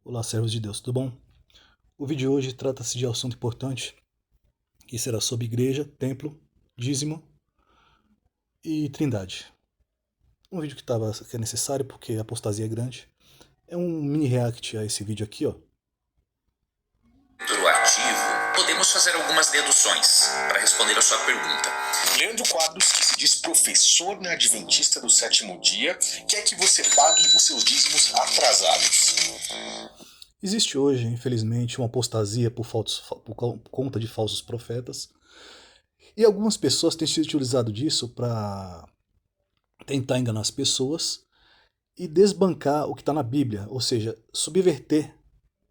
Olá, servos de Deus, tudo bom? O vídeo de hoje trata-se de assunto importante, que será sobre igreja, templo, dízimo e trindade. Um vídeo que é necessário porque a apostasia é grande. É um mini react a esse vídeo aqui, ó. Ativo, podemos fazer algumas deduções para responder a sua pergunta. Leandro Quadros, que se diz professor na Adventista do Sétimo Dia, quer que você pague os seus dízimos atrasados. Existe hoje, infelizmente, uma apostasia por conta de falsos profetas. E algumas pessoas têm se utilizado disso para tentar enganar as pessoas e desbancar o que está na Bíblia, ou seja, subverter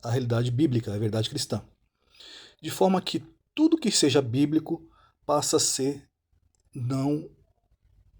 a realidade bíblica, a verdade cristã. De forma que tudo que seja bíblico passa a ser não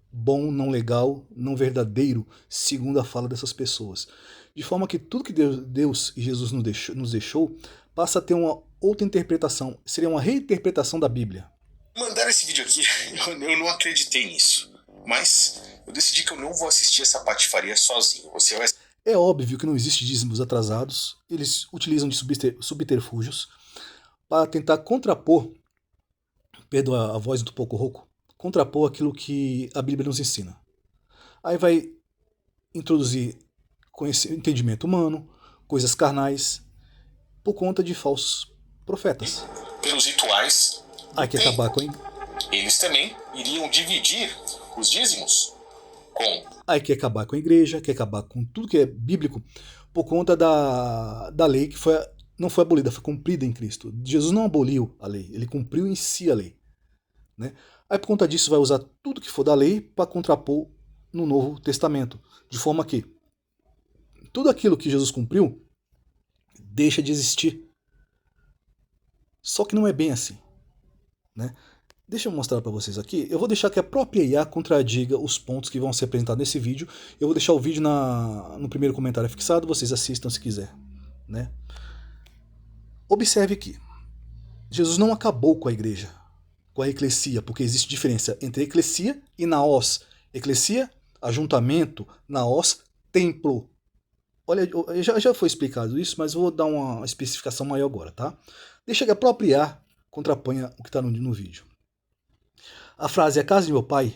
bom, não legal, não verdadeiro, segundo a fala dessas pessoas. De forma que tudo que Deus e Jesus nos deixou passa a ter uma outra interpretação, seria uma reinterpretação da Bíblia. Mandaram esse vídeo aqui, eu não acreditei nisso, mas eu decidi que eu não vou assistir essa patifaria sozinho. Você vai... É óbvio que não existe dízimos atrasados, eles utilizam de subterfúgios para tentar contrapor, perdoa a voz do pouco rouco, contrapor aquilo que a Bíblia nos ensina. Aí vai introduzir entendimento humano, coisas carnais, por conta de falsos profetas. Pelos rituais, Aí quer acabar com eles também iriam dividir os dízimos com... Aí quer acabar com a igreja, quer acabar com tudo que é bíblico, por conta da lei que não foi abolida, foi cumprida em Cristo. Jesus não aboliu a lei, ele cumpriu em si a lei. Né? Aí por conta disso vai usar tudo que for da lei para contrapor no Novo Testamento, de forma que tudo aquilo que Jesus cumpriu deixa de existir. Só que não é bem assim. Né? Deixa eu mostrar para vocês aqui. Eu vou deixar que a própria IA contradiga os pontos que vão ser apresentados nesse vídeo. Eu vou deixar o vídeo no primeiro comentário fixado, vocês assistam se quiser. Né? Observe que Jesus não acabou com a igreja, com a eclesia, porque existe diferença entre eclesia e naos. Eclesia, ajuntamento, naos, templo. Olha, já foi explicado isso, mas vou dar uma especificação maior agora, tá? Deixa que a própria IA contraponha o que está no vídeo. A frase "a casa de meu pai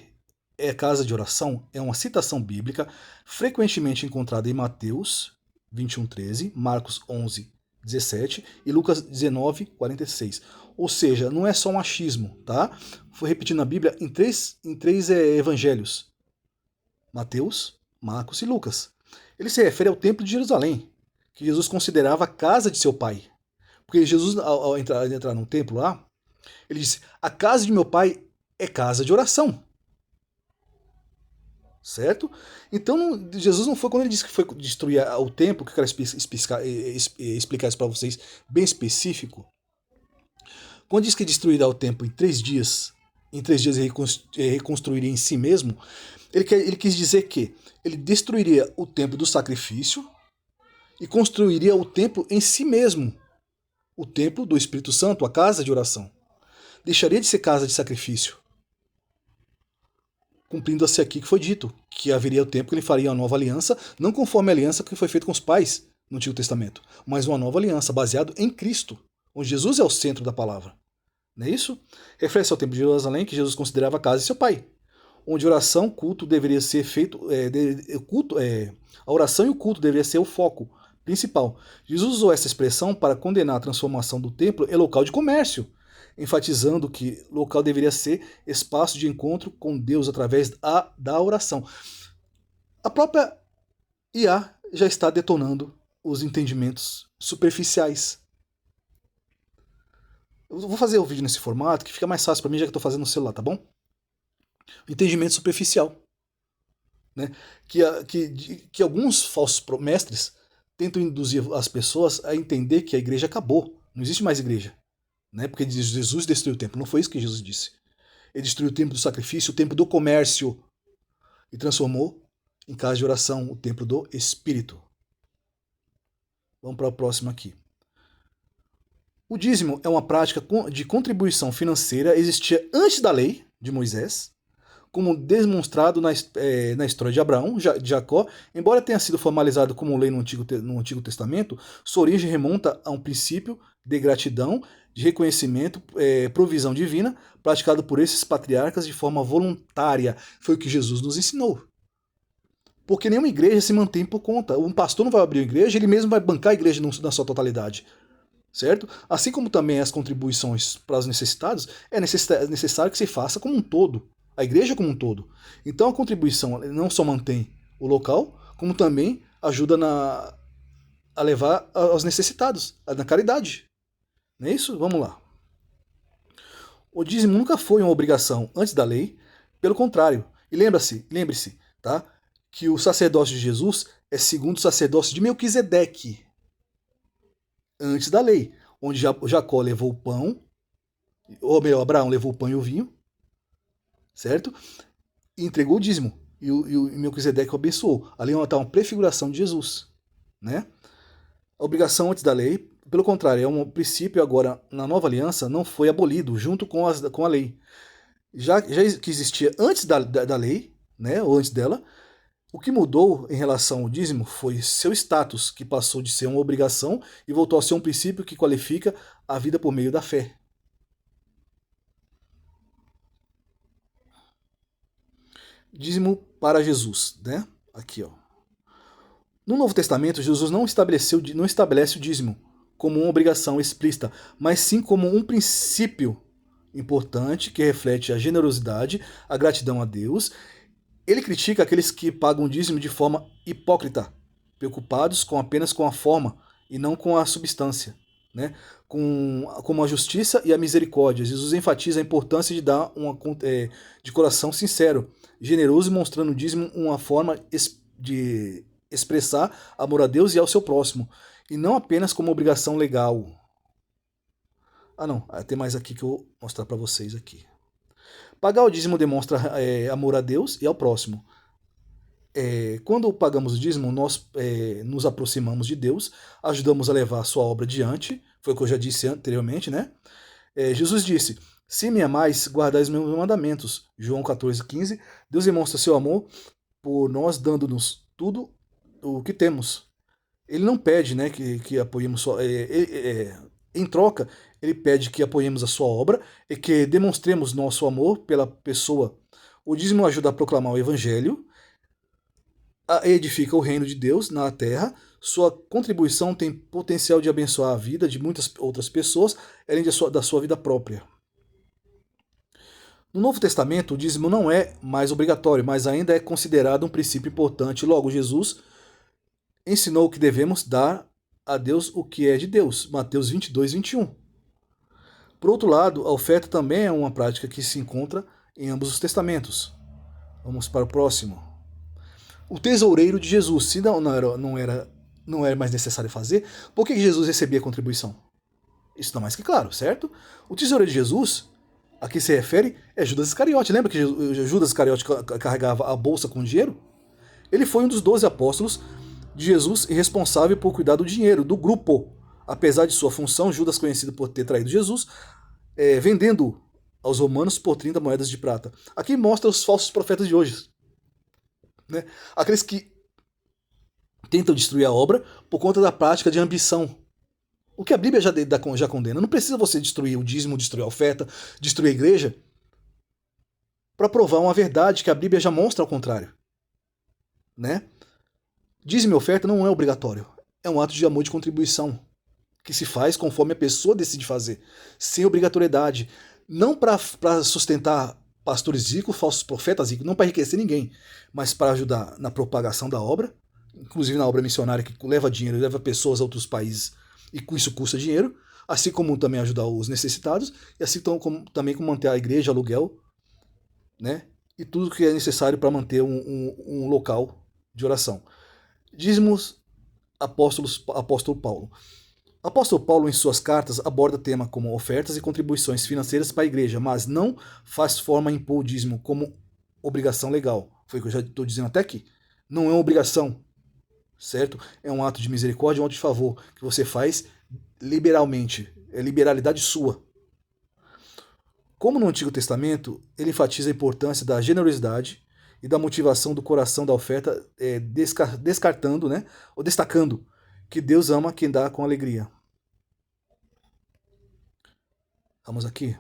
é casa de oração" é uma citação bíblica frequentemente encontrada em Mateus 21:13, Marcos 11:17 e Lucas 19:46. Ou seja, não é só um achismo, tá? Foi repetido na Bíblia em três evangelhos: Mateus, Marcos e Lucas. Ele se refere ao Templo de Jerusalém, que Jesus considerava a casa de seu pai. Porque Jesus, ao entrar no templo lá, ele disse: "A casa de meu pai é casa de oração". Certo? Então, Jesus não foi, quando ele disse que foi destruir o templo, que eu quero explicar isso para vocês, bem específico. Quando diz que destruirá o templo em 3 dias ele reconstruiria em si mesmo, ele quis dizer que ele destruiria o templo do sacrifício e construiria o templo em si mesmo, o templo do Espírito Santo, a casa de oração. Deixaria de ser casa de sacrifício, cumprindo-se aqui que foi dito, que haveria o tempo que ele faria uma nova aliança, não conforme a aliança que foi feita com os pais no Antigo Testamento, mas uma nova aliança baseada em Cristo, onde Jesus é o centro da palavra. Não é isso? Refere-se ao templo de Jerusalém, que Jesus considerava a casa de seu pai, onde oração, culto deveria ser feito, a oração e o culto deveria ser o foco principal. Jesus usou essa expressão para condenar a transformação do templo em local de comércio, enfatizando que o local deveria ser espaço de encontro com Deus através da oração. A própria IA já está detonando os entendimentos superficiais. Eu vou fazer o vídeo nesse formato, que fica mais fácil para mim, já que eu estou fazendo no celular, tá bom? Entendimento superficial. Né? Que alguns falsos mestres tentam induzir as pessoas a entender que a igreja acabou. Não existe mais igreja. Né? Porque Jesus destruiu o templo. Não foi isso que Jesus disse. Ele destruiu o templo do sacrifício, o templo do comércio, e transformou em casa de oração o templo do Espírito. Vamos para o próximo aqui. O dízimo é uma prática de contribuição financeira, existia antes da lei de Moisés, como demonstrado na história de Abraão, de Jacó. Embora tenha sido formalizado como lei no Antigo Testamento, sua origem remonta a um princípio de gratidão, de reconhecimento, provisão divina, praticado por esses patriarcas de forma voluntária. Foi o que Jesus nos ensinou. Porque nenhuma igreja se mantém por conta. Um pastor não vai abrir uma igreja, ele mesmo vai bancar a igreja na sua totalidade. Certo? Assim como também as contribuições para os necessitados, é necessário que se faça como um todo. A igreja como um todo. Então a contribuição não só mantém o local, como também ajuda a levar aos necessitados, na caridade. Não é isso? Vamos lá. O dízimo nunca foi uma obrigação antes da lei, pelo contrário. E lembre-se, tá? Que o sacerdócio de Jesus é segundo o sacerdócio de Melquisedeque, antes da lei, onde Jacó levou o pão, ou melhor, Abraão levou o pão e o vinho, certo? E entregou o dízimo. E o Melquisedeque o abençoou. Ali está uma prefiguração de Jesus, né? A obrigação antes da lei, pelo contrário, é um princípio agora na nova aliança, não foi abolido junto com a lei. Já que existia antes da lei, né, ou antes dela, o que mudou em relação ao dízimo foi seu status, que passou de ser uma obrigação e voltou a ser um princípio que qualifica a vida por meio da fé. Dízimo para Jesus, né? Aqui, ó. No Novo Testamento, Jesus não estabelece o dízimo como uma obrigação explícita, mas sim como um princípio importante que reflete a generosidade, a gratidão a Deus. Ele critica aqueles que pagam dízimo de forma hipócrita, preocupados apenas com a forma e não com a substância, né? Como a justiça e a misericórdia. Jesus enfatiza a importância de dar de coração sincero, generoso, e mostrando o dízimo uma forma de expressar amor a Deus e ao seu próximo, e não apenas como obrigação legal. Não, tem mais aqui que eu vou mostrar para vocês aqui. Pagar o dízimo demonstra amor a Deus e ao próximo. Quando pagamos o dízimo, nós nos aproximamos de Deus, ajudamos a levar a sua obra adiante, foi o que eu já disse anteriormente, né? Jesus disse, se me amais, guardais os meus mandamentos. João 14,15. Deus demonstra seu amor por nós, dando-nos tudo o que temos. Ele não pede, né, que apoiemos só. Em troca, ele pede que apoiemos a sua obra e que demonstremos nosso amor pela pessoa. O dízimo ajuda a proclamar o evangelho, edifica o reino de Deus na terra. Sua contribuição tem potencial de abençoar a vida de muitas outras pessoas, além da sua vida própria. No Novo Testamento, o dízimo não é mais obrigatório, mas ainda é considerado um princípio importante. Logo, Jesus ensinou que devemos dar a Deus o que é de Deus. Mateus 22:21. Por outro lado, a oferta também é uma prática que se encontra em ambos os testamentos. Vamos para o próximo. O tesoureiro de Jesus, se não era mais necessário fazer, por que Jesus recebia contribuição? Isso está mais que claro, certo? O tesoureiro de Jesus, a que se refere, é Judas Iscariote. Lembra que Judas Iscariote carregava a bolsa com dinheiro? Ele foi um dos 12 apóstolos de Jesus e responsável por cuidar do dinheiro, do grupo. Apesar de sua função, Judas, conhecido por ter traído Jesus, vendendo aos romanos por 30 moedas de prata. Aqui mostra os falsos profetas de hoje. Né? Aqueles que tentam destruir a obra por conta da prática de ambição. O que a Bíblia já condena. Não precisa você destruir o dízimo, destruir a oferta, destruir a igreja, para provar uma verdade que a Bíblia já mostra ao contrário. Né? Dízimo e oferta não é obrigatório. É um ato de amor e de contribuição que se faz conforme a pessoa decide fazer, sem obrigatoriedade. Não para sustentar pastores ricos, falsos profetas ricos, não para enriquecer ninguém, mas para ajudar na propagação da obra, inclusive na obra missionária que leva dinheiro, leva pessoas a outros países e com isso custa dinheiro, assim como também ajudar os necessitados, e assim também como manter a igreja, aluguel, né? E tudo que é necessário para manter um local de oração. Dízimos, apóstolo Paulo. O apóstolo Paulo, em suas cartas, aborda tema como ofertas e contribuições financeiras para a igreja, mas não faz forma a impor o dízimo como obrigação legal. Foi o que eu já estou dizendo até aqui. Não é uma obrigação, certo? É um ato de misericórdia, um ato de favor que você faz liberalmente. É liberalidade sua. Como no Antigo Testamento, ele enfatiza a importância da generosidade e da motivação do coração da oferta, descartando, né, ou destacando que Deus ama quem dá com alegria. Vamos aqui.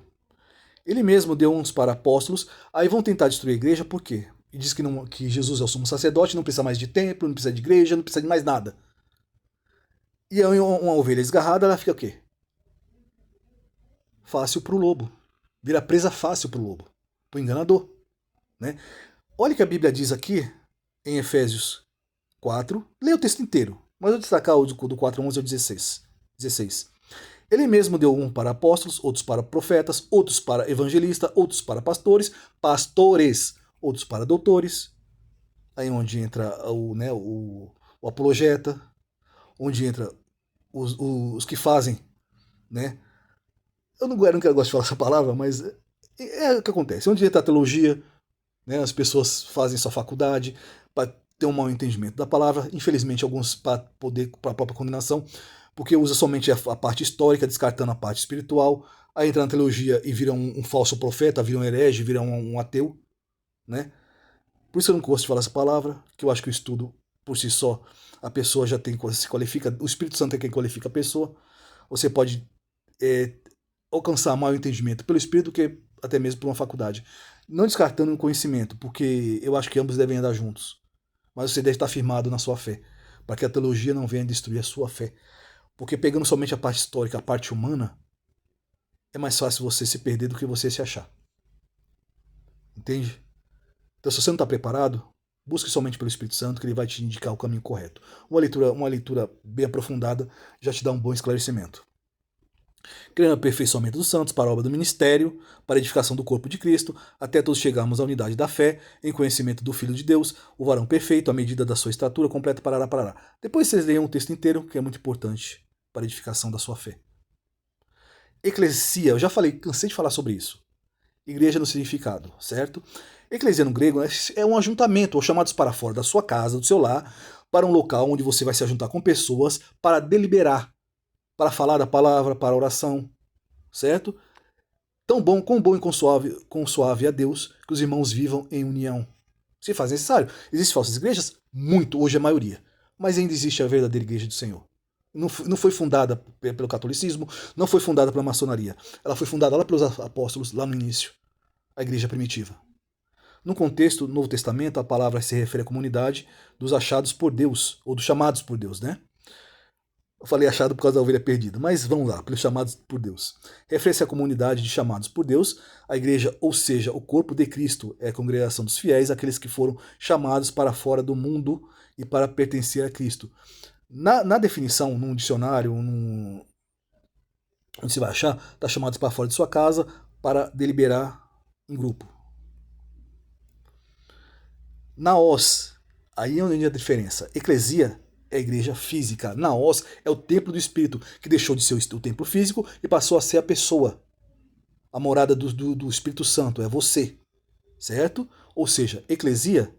Ele mesmo deu uns para apóstolos, aí vão tentar destruir a igreja, por quê? E diz que Jesus é o sumo sacerdote, não precisa mais de templo, não precisa de igreja, não precisa de mais nada. E aí uma ovelha esgarrada, ela fica o quê? Fácil para o lobo. Vira presa fácil para o lobo, para o enganador. Né? Olha o que a Bíblia diz aqui em Efésios 4. Leia o texto inteiro, mas eu vou destacar o do 4, 11 ao 16. Ele mesmo deu um para apóstolos, outros para profetas, outros para evangelistas, outros para pastores, outros para doutores. Aí onde entra o apologeta, onde entra os que fazem, né? Eu não gosto de falar essa palavra, mas é o que acontece. Onde entra a teologia, né? As pessoas fazem sua faculdade para ter um mau entendimento da palavra. Infelizmente, alguns para a própria condenação, porque usa somente a parte histórica, descartando a parte espiritual. Aí entra na teologia e vira um falso profeta, vira um herege, vira um ateu, né? Por isso eu não gosto de falar essa palavra, que eu acho que o estudo, por si só, a pessoa já se qualifica, o Espírito Santo é quem qualifica a pessoa. Você pode alcançar maior entendimento pelo Espírito do que até mesmo por uma faculdade. Não descartando o conhecimento, porque eu acho que ambos devem andar juntos. Mas você deve estar firmado na sua fé, para que a teologia não venha destruir a sua fé. Porque pegando somente a parte histórica, a parte humana, é mais fácil você se perder do que você se achar. Entende? Então, se você não está preparado, busque somente pelo Espírito Santo, que ele vai te indicar o caminho correto. Uma leitura bem aprofundada já te dá um bom esclarecimento. Criando o aperfeiçoamento dos santos para a obra do ministério, para a edificação do corpo de Cristo, até todos chegarmos à unidade da fé, em conhecimento do Filho de Deus, o varão perfeito, à medida da sua estatura completa, parará. Depois vocês leiam o texto inteiro, que é muito importante para a edificação da sua fé. Eclesia, eu já falei, cansei de falar sobre isso. Igreja no significado, certo? Eclesia no grego é um ajuntamento, ou chamados para fora da sua casa, do seu lar, para um local onde você vai se ajuntar com pessoas para deliberar, para falar da palavra, para a oração, certo? Quão bom e quão suave a Deus que os irmãos vivam em união. Se faz necessário. Existem falsas igrejas? Muito, hoje é a maioria. Mas ainda existe a verdadeira igreja do Senhor. Não foi fundada pelo catolicismo, não foi fundada pela maçonaria. Ela foi fundada lá pelos apóstolos, lá no início. A igreja primitiva. No contexto do Novo Testamento, a palavra se refere à comunidade dos achados por Deus, ou dos chamados por Deus, né? Eu falei achado por causa da ovelha perdida, mas vamos lá, pelos chamados por Deus. Refere-se à comunidade de chamados por Deus, a igreja, ou seja, o corpo de Cristo, é a congregação dos fiéis, aqueles que foram chamados para fora do mundo e para pertencer a Cristo. Na definição, num dicionário, onde você vai achar, está chamados para fora de sua casa para deliberar em grupo. Naos, aí é onde a diferença. Eclesia é a igreja física. Naos é o templo do Espírito, que deixou de ser o templo físico e passou a ser a pessoa. A morada do Espírito Santo é você, certo? Ou seja, eclesia,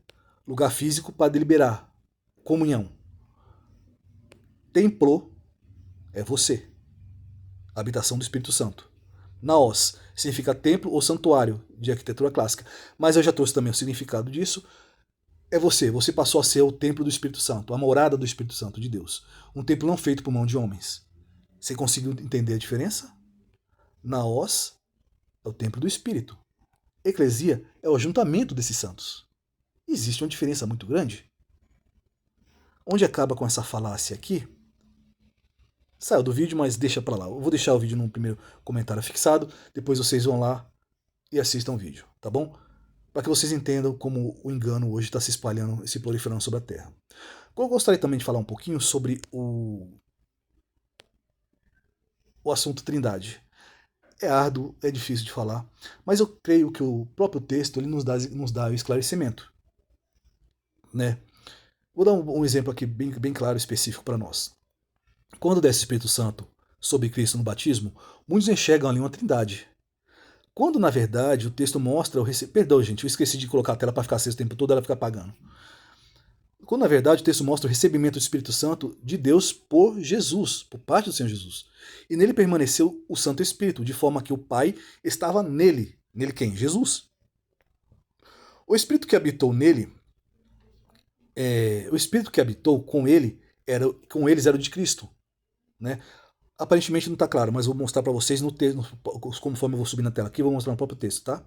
lugar físico para deliberar, comunhão. Templo é você, a habitação do Espírito Santo. Naos significa templo ou santuário de arquitetura clássica, mas eu já trouxe também o significado disso. É você passou a ser o templo do Espírito Santo, a morada do Espírito Santo de Deus. Um templo não feito por mão de homens. Você conseguiu entender a diferença? Naos é o templo do Espírito. Eclesia é o ajuntamento desses santos. Existe uma diferença muito grande. Onde acaba com essa falácia aqui? Saiu do vídeo, mas deixa pra lá. Eu vou deixar o vídeo no primeiro comentário fixado, depois vocês vão lá e assistam o vídeo, tá bom? Para que vocês entendam como o engano hoje está se espalhando e se proliferando sobre a Terra. Eu gostaria também de falar um pouquinho sobre o assunto Trindade. É árduo, é difícil de falar, mas eu creio que o próprio texto ele nos dá o esclarecimento. Né? Vou dar um exemplo aqui bem claro e específico para nós. Quando desce o Espírito Santo sobre Cristo no batismo, muitos enxergam ali uma Trindade. Quando, na verdade, o texto mostra Perdão, gente, eu esqueci de colocar a tela para ficar acesa o tempo todo, ela fica apagando. Quando na verdade o texto mostra o recebimento do Espírito Santo de Deus por Jesus, por parte do Senhor Jesus. E nele permaneceu o Santo Espírito, de forma que o Pai estava nele. Nele quem? Jesus. O Espírito que habitou nele, o Espírito que habitou com eles era o de Cristo, né? Aparentemente não está claro, mas vou mostrar para vocês no texto, conforme eu vou subir na tela aqui, vou mostrar no próprio texto, tá?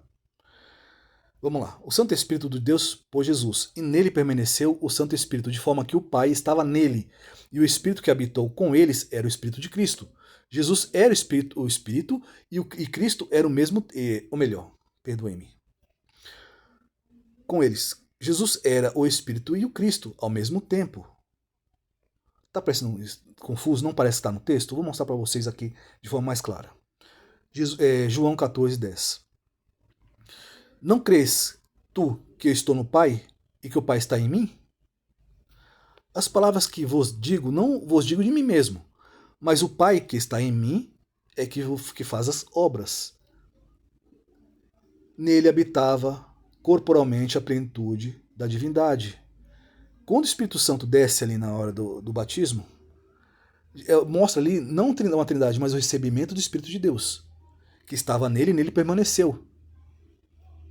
Vamos lá. O Santo Espírito de Deus por Jesus, e nele permaneceu o Santo Espírito, de forma que o Pai estava nele, e o Espírito que habitou com eles era o Espírito de Cristo. Jesus era o Espírito e Cristo era o mesmo, ou melhor, perdoe-me. Com eles, Jesus era o Espírito e o Cristo ao mesmo tempo. Está parecendo confuso? Não parece estar no texto? Vou mostrar para vocês aqui de forma mais clara. João 14:10. Não crês tu que eu estou no Pai e que o Pai está em mim? As palavras que vos digo, não vos digo de mim mesmo, mas o Pai que está em mim é que faz as obras. Nele habitava corporalmente a plenitude da divindade. Quando o Espírito Santo desce ali na hora do batismo, mostra ali não uma trindade, mas o recebimento do Espírito de Deus, que estava nele e nele permaneceu.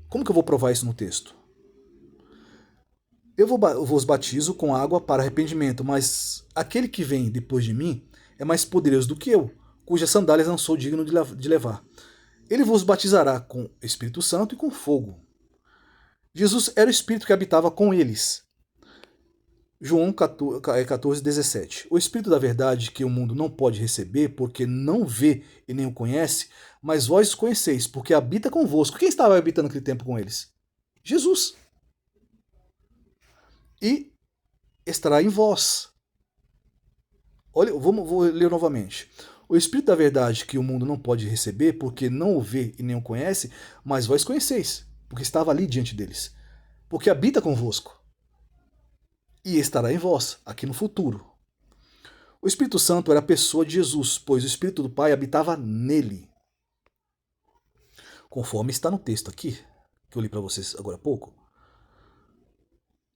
Como que eu vou provar isso no texto? Eu vos batizo com água para arrependimento, mas aquele que vem depois de mim é mais poderoso do que eu, cujas sandálias não sou digno de levar. Ele vos batizará com Espírito Santo e com fogo. Jesus era o Espírito que habitava com eles. João 14:17. O Espírito da verdade que o mundo não pode receber, porque não vê e nem o conhece, mas vós os conheceis, porque habita convosco. Quem estava habitando naquele tempo com eles? Jesus. E estará em vós. Olha, vou ler novamente. O Espírito da verdade que o mundo não pode receber, porque não o vê e nem o conhece, mas vós conheceis, porque estava ali diante deles. Porque habita convosco. E estará em vós, aqui no futuro. O Espírito Santo era a pessoa de Jesus, pois o Espírito do Pai habitava nele. Conforme está no texto aqui, que eu li para vocês agora há pouco.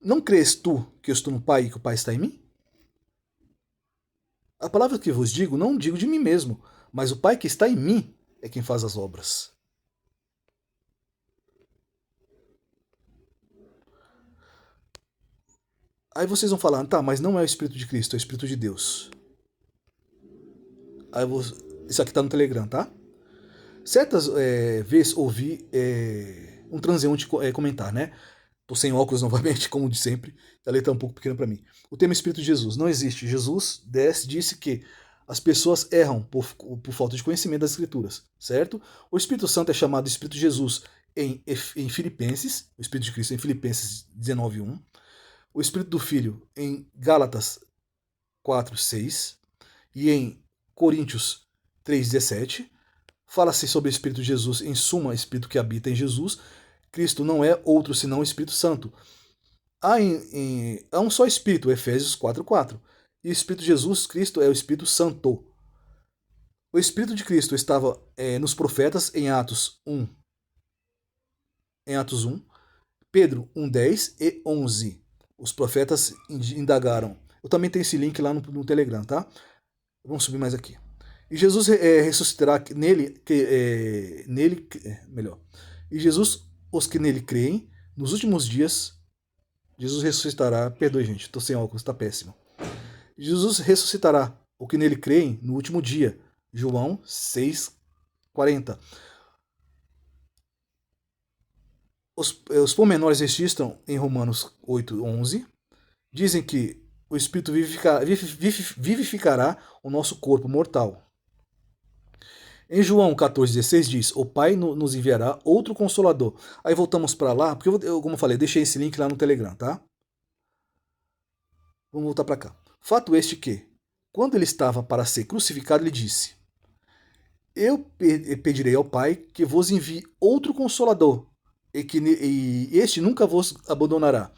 Não crês tu que eu estou no Pai e que o Pai está em mim? A palavra que vos digo, não digo de mim mesmo, mas o Pai que está em mim é quem faz as obras. Aí vocês vão falar, tá, mas não é o Espírito de Cristo, é o Espírito de Deus. Isso aqui está no Telegram, tá? Certas vezes ouvi um transeunte comentar, né? Tô sem óculos novamente, como de sempre. A letra é um pouco pequena para mim. O tema Espírito de Jesus não existe. Jesus disse que as pessoas erram por falta de conhecimento das Escrituras, certo? O Espírito Santo é chamado Espírito de Jesus em Filipenses, o Espírito de Cristo em Filipenses 19:1. O Espírito do Filho em Gálatas 4:6 e em Coríntios 3:17. Fala-se sobre o Espírito de Jesus, em suma, Espírito que habita em Jesus. Cristo não é outro senão o Espírito Santo. Há um só Espírito, Efésios 4:4. E o Espírito de Jesus, Cristo, é o Espírito Santo. O Espírito de Cristo estava nos profetas em Atos 1. Pedro 1:10 e 11. Os profetas indagaram. Eu também tenho esse link lá no Telegram, tá? Vamos subir mais aqui. E Jesus ressuscitará E Jesus, os que nele creem, nos últimos dias, Jesus ressuscitará. Perdoe, gente, tô sem óculos, tá péssimo. Jesus ressuscitará o que nele creem no último dia. João 6:40. Os pormenores registram em Romanos 8:11. Dizem que o Espírito vivificará o nosso corpo mortal. Em João 14:16 diz, o Pai nos enviará outro Consolador. Aí voltamos para lá, porque como eu falei, deixei esse link lá no Telegram, tá? Vamos voltar para cá. Fato este que, quando ele estava para ser crucificado, ele disse, eu pedirei ao Pai que vos envie outro Consolador, e este nunca vos abandonará.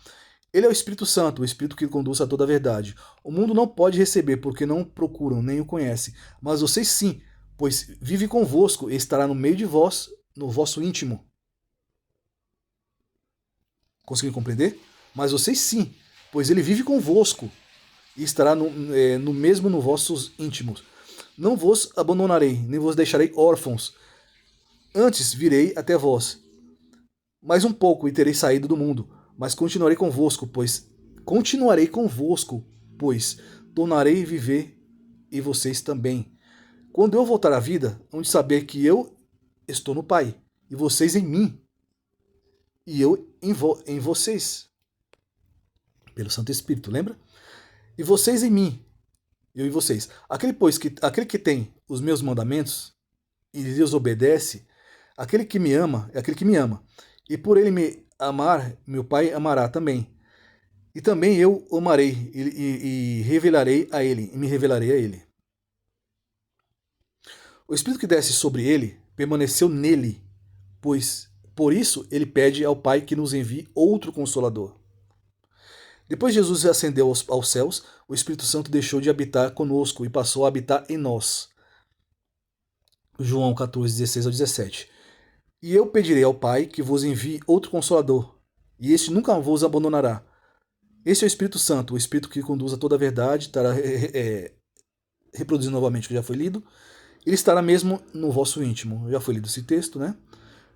Ele é o Espírito Santo, o Espírito que conduz a toda a verdade. O mundo não pode receber, porque não procuram, nem o conhecem. Mas vocês sim, pois vive convosco e estará no meio de vós, no vosso íntimo. Conseguiram compreender? Mas vocês sim, pois ele vive convosco e estará no mesmo no vossos íntimos. Não vos abandonarei, nem vos deixarei órfãos. Antes virei até vós. Mais um pouco e terei saído do mundo, mas continuarei convosco, pois tornarei a viver e vocês também. Quando eu voltar à vida, hão de saber que eu estou no Pai, e vocês em mim, e eu em vocês. Pelo Santo Espírito, lembra? E vocês em mim, eu em vocês. Aquele que tem os meus mandamentos e lhes obedece, aquele que me ama é aquele que me ama. E por ele me amar, meu Pai amará também. E também eu o amarei e revelarei a ele, e me revelarei a ele. O Espírito que desce sobre ele permaneceu nele, pois por isso ele pede ao Pai que nos envie outro Consolador. Depois Jesus ascendeu aos céus, o Espírito Santo deixou de habitar conosco e passou a habitar em nós. João 14, 16 ao 17. E eu pedirei ao Pai que vos envie outro Consolador, e este nunca vos abandonará. Este é o Espírito Santo, o Espírito que conduz a toda a verdade, estará reproduzindo novamente o que já foi lido. Ele estará mesmo no vosso íntimo. Já foi lido esse texto, né?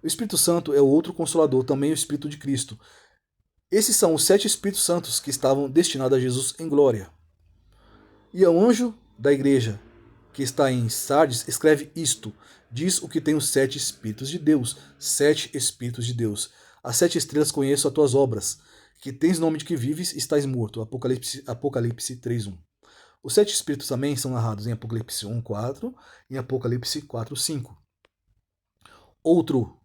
O Espírito Santo é o outro Consolador, também o Espírito de Cristo. Esses são os 7 Espíritos Santos que estavam destinados a Jesus em glória. E ao anjo da igreja que está em Sardes, escreve isto. Diz o que tem os 7 Espíritos de Deus. 7 Espíritos de Deus. As 7 estrelas conheço as tuas obras. Que tens nome de que vives, estás morto. Apocalipse 3:1. Os 7 Espíritos também são narrados em Apocalipse 1:4 e em Apocalipse 4:5. Outro,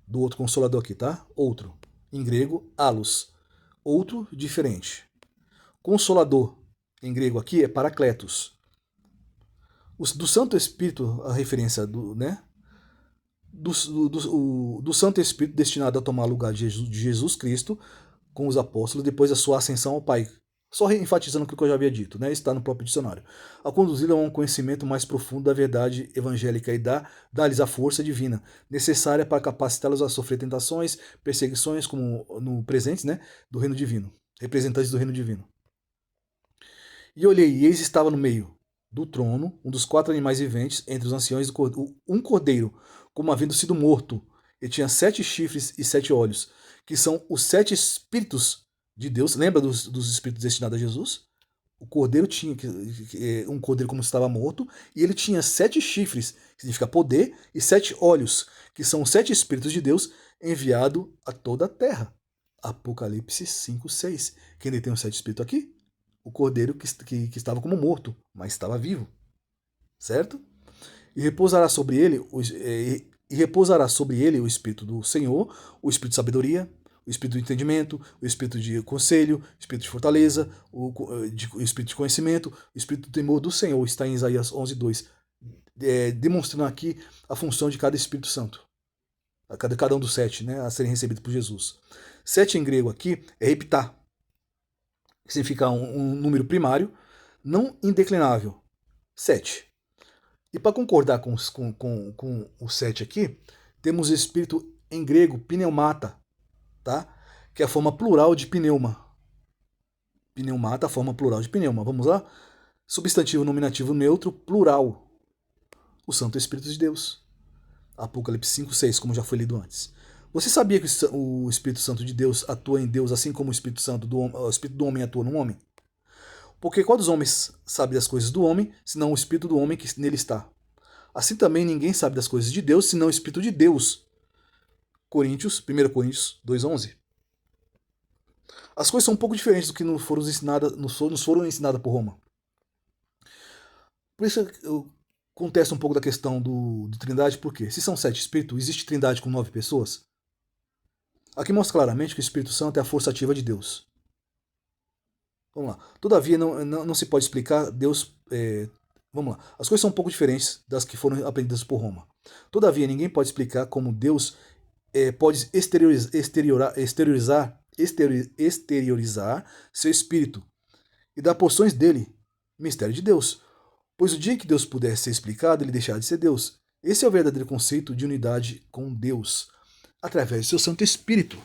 do outro Consolador aqui, tá? Outro. Em grego, allos. Outro, diferente. Consolador, em grego aqui, é Paracletos. Do Santo Espírito, a referência do Santo Espírito destinado a tomar lugar de Jesus Cristo com os apóstolos depois da sua ascensão ao Pai. Só enfatizando o que eu já havia dito, né? Está no próprio dicionário. A conduzi-lo a um conhecimento mais profundo da verdade evangélica e dar-lhes a força divina necessária para capacitá-los a sofrer tentações, perseguições, como no presente, né? Do reino divino, representantes do reino divino. E olhei, e eis estava no meio do trono um dos 4 animais viventes, entre os anciões, um cordeiro, como havendo sido morto, e tinha 7 chifres e 7 olhos, que são os 7 Espíritos de Deus. Lembra dos Espíritos destinados a Jesus? O cordeiro tinha um cordeiro como estava morto, e ele tinha 7 chifres, que significa poder, e 7 olhos, que são os 7 Espíritos de Deus enviados a toda a terra. Apocalipse 5:6. Quem detém os 7 Espíritos aqui? O cordeiro que estava como morto, mas estava vivo. Certo? E repousará sobre ele o Espírito do Senhor, o Espírito de sabedoria, o Espírito do entendimento, o Espírito de conselho, o Espírito de fortaleza, o Espírito de conhecimento, o Espírito do temor do Senhor. Está em Isaías 11:2, demonstrando aqui a função de cada Espírito Santo. Cada um dos 7, né, a serem recebidos por Jesus. 7 em grego aqui é heptá, que significa um número primário, não indeclinável. 7. E para concordar com o 7 aqui, temos o espírito em grego, pneumata, tá? Que é a forma plural de pneuma. Pneumata, a forma plural de pneuma. Vamos lá? Substantivo nominativo neutro, plural. O Santo Espírito de Deus. Apocalipse 5:6, como já foi lido antes. Você sabia que o Espírito Santo de Deus atua em Deus assim como o Espírito do homem atua no homem? Porque qual dos homens sabe das coisas do homem, senão o Espírito do homem que nele está? Assim também ninguém sabe das coisas de Deus, senão o Espírito de Deus. 1 Coríntios 2:11. As coisas são um pouco diferentes do que nos foram ensinadas por Roma. Por isso eu contesto um pouco da questão de Trindade, porque se são 7 Espíritos, existe Trindade com 9 pessoas? Aqui mostra claramente que o Espírito Santo é a força ativa de Deus. Vamos lá. Todavia, não se pode explicar Deus... vamos lá. As coisas são um pouco diferentes das que foram aprendidas por Roma. Todavia, ninguém pode explicar como Deus pode exteriorizar seu Espírito e dar porções dele, mistério de Deus. Pois o dia que Deus pudesse ser explicado, ele deixará de ser Deus. Esse é o verdadeiro conceito de unidade com Deus, através do seu Santo Espírito.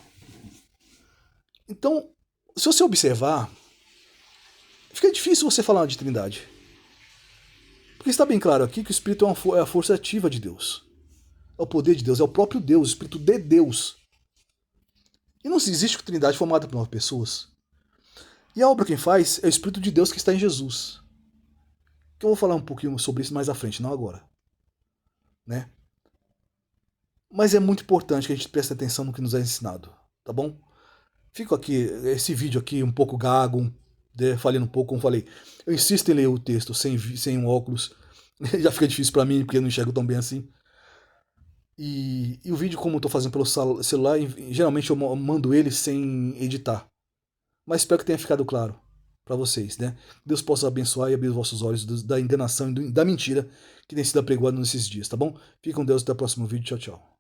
Então, se você observar, fica difícil você falar de Trindade. Porque está bem claro aqui que o Espírito é a força ativa de Deus. É o poder de Deus, é o próprio Deus, o Espírito de Deus. E não existe Trindade formada por 9 pessoas. E a obra quem faz é o Espírito de Deus que está em Jesus. Que eu vou falar um pouquinho sobre isso mais à frente, não agora. Né? Mas é muito importante que a gente preste atenção no que nos é ensinado, tá bom? Fico aqui, esse vídeo aqui um pouco gago, falando um pouco, como falei. Eu insisto em ler o texto sem um óculos. Já fica difícil para mim, porque eu não enxergo tão bem assim. E o vídeo, como eu tô fazendo pelo celular, geralmente eu mando ele sem editar. Mas espero que tenha ficado claro para vocês, né? Deus possa abençoar e abrir os vossos olhos da enganação e da mentira que tem sido apregoada nesses dias, tá bom? Fique com Deus, até o próximo vídeo. Tchau, tchau.